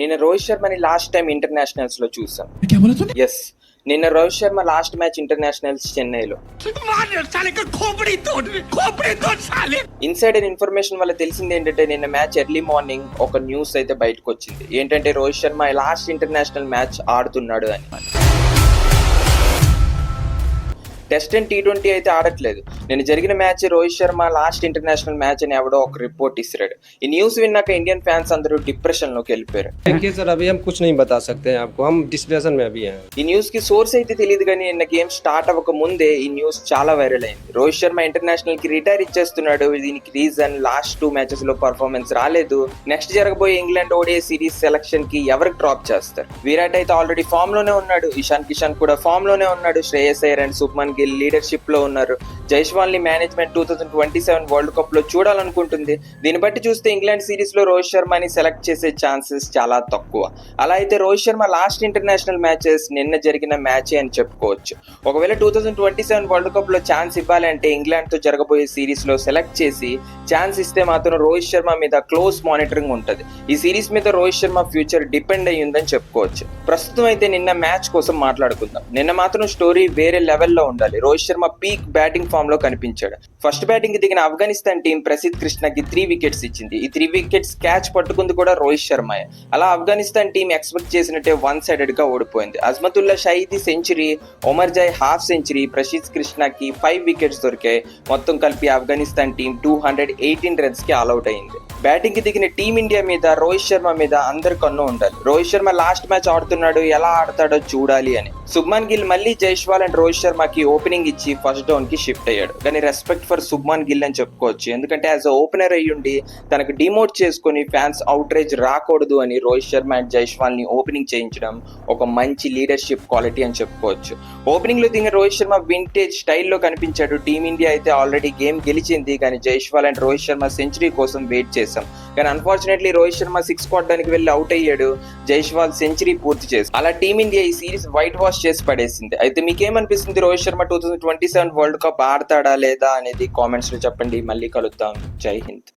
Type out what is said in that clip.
నిన్న Rohit శర్మని last time internationals లో చూసాం. क्या बोला तूने? ఎస్, నిన్న Rohit Sharma last match internationals చెన్నైలో. ఇన్సైడర్ ఇన్ఫర్మేషన్ వల్ల తెలిసింది ఏంటంటే నిన్న మ్యాచ్ ఎర్లీ మార్నింగ్ ఒక న్యూస్ అయితే బయటకు వచ్చింది. ఏంటంటే Rohit Sharma last international match ఆడుతున్నాడు అని. టెస్ట్ అండ్ టీ20 అయితే ఆడట్లేదు. నేను జరిగిన match Rohit Sharma last international match అని ఎవడో ఒక రిపోర్ట్ ఇస్తాడు. ఈ న్యూస్ విన్నాక ఇండియన్ ఫ్యాన్స్ అందరూ డిప్రెషన్ లోకి వెళ్ళిపోయారు. देखिए सर, अभी हम कुछ नहीं बता सकते हैं आपको, हम डिस्कशन में अभी हैं. ఈ న్యూస్ కి సోర్స్ అయితే తెలియదు కానీ నిన్న గేమ్ స్టార్ట్ అవ్వక ముందే ఈ న్యూస్ చాలా వైరల్ అయింది. రోహిత్ శర్మ ఇంటర్నేషనల్ కి రిటైర్ ఇచ్చేస్తున్నాడు. దీనికి రీజన్ లాస్ట్ 2 మ్యాచెస్ లో పర్ఫార్మెన్స్ రాలేదు. నెక్స్ట్ జరగబోయే ఇంగ్లాండ్ ఓడిఐ సిరీస్ సెలక్షన్ కి ఎవరికి డ్రాప్ చేస్తారు? విరాట్ అయితే ఆల్రెడీ ఫామ్ లోనే ఉన్నాడు. ఇషాన్ కిషన్ కూడా ఫామ్ లోనే ఉన్నాడు. శ్రేయస్ అయ్యర్ అండ్ శుభ్మన్ గిల్ లీడర్షిప్ లో ఉన్నారు. జైస్వాల్ ని మేనేజ్మెంట్ 2027 వరల్డ్ కప్ లో చూడాలనుకుంటుంది. దీన్ని బట్టి చూస్తే ఇంగ్లాండ్ సిరీస్ లో రోహిత్ శర్మని సెలెక్ట్ చేసే ఛాన్సెస్ చాలా తక్కువ. అలా అయితే Rohit Sharma last international matches నిన్న జరిగిన మ్యాచే అని చెప్పుకోవచ్చు. ఒకవేళ 2027 వరల్డ్ కప్ లో ఛాన్స్ ఇవ్వాలి అంటే ఇంగ్లాండ్ తో జరగబోయే సిరీస్ లో సెలెక్ట్ చేసి ఛాన్స్ ఇస్తే మాత్రం రోహిత్ శర్మ మీద క్లోజ్ మానిటరింగ్ ఉంటుంది. ఈ సిరీస్ మీద రోహిత్ శర్మ ఫ్యూచర్ డిపెండ్ అయ్యి ఉందని చెప్పుకోవచ్చు. ప్రస్తుతం అయితే నిన్న మ్యాచ్ కోసం మాట్లాడుకుందాం. నిన్న మాత్రం స్టోరీ వేరే లెవెల్లో ఉండాలి. Rohit Sharma peak batting form లో కనిపించాడు. ఫస్ట్ బ్యాటింగ్ కి దిగిన ఆఫ్ఘనిస్తాన్ టీం ప్రసిద్ కృష్ణకి 3 వికెట్స్ ఇచ్చింది. ఈ 3 వికెట్స్ క్యాచ్ పట్టుకుంది కూడా రోహిత్ శర్మయే. అలా ఆఫ్ఘనిస్తాన్ టీం ఎక్స్పెక్ట్ చేసినట్టే 1 సైడెడ్ గా ఓడిపోయింది. Azmatullah Shahidi century, Omarzai half century, Prasidh కృష్ణకి 5 వికెట్స్ దొరికాయి. మొత్తం కలిపి ఆఫ్ఘనిస్తాన్ టీం 218 రన్స్ కి ఆల్అౌట్ అయింది. బ్యాటింగ్ కి దిగిన టీమిండియా మీద రోహిత్ శర్మ మీద అందరి కన్ను ఉండాలి. రోహిత్ శర్మ లాస్ట్ మ్యాచ్ ఆడుతున్నాడు, ఎలా ఆడతాడో చూడాలి అని. శుభ్మన్ గిల్ మళ్ళీ జైస్వాల్ అండ్ రోహిత్ శర్మకి ఓపెనింగ్ ఇచ్చి ఫస్ట్ డౌన్ కి షిఫ్ట్ అయ్యాడు. కానీ రెస్పెక్ట్ ఫర్ శుభ్మన్ గిల్ అని చెప్పుకోవచ్చు. ఎందుకంటే యాజ్ ఓపెనర్ అయ్యుండి తనకు డిమోట్ చేసుకుని ఫ్యాన్స్ అవుట్ రేజ్ రాకూడదు అని రోహిత్ శర్మ అండ్ జైస్వాల్ ని ఓపెనింగ్ చేయించడం ఒక మంచి లీడర్షిప్ క్వాలిటీ అని చెప్పుకోవచ్చు. ఓపెనింగ్ లో దిగిన రోహిత్ శర్మ వింటేజ్ స్టైల్లో కనిపించాడు. టీమిండియా అయితే ఆల్రెడీ గేమ్ గెలిచింది, కానీ జైస్వాల్ అండ్ రోహిత్ శర్మ సెంచరీ కోసం వెయిట్ చేశాం. కానీ అన్ఫార్చునేట్లీ రోహిత్ శర్మ 6 కొట్టడానికి వెళ్ళి అవుట్ అయ్యాడు. జైస్వాల్ సెంచరీ పూర్తి చేసి అలా టీమిండియా ఈ సిరీస్ వైట్ వాష్ చేసి పడేసింది. అయితే మీకేమనిపిస్తుంది? రోహిత్ శర్మ 2027 వరల్డ్ కప్ ఆడతాడా లేదా అనేది కామెంట్స్ లో చెప్పండి. మళ్ళీ కలుద్దాం. జై హింద్.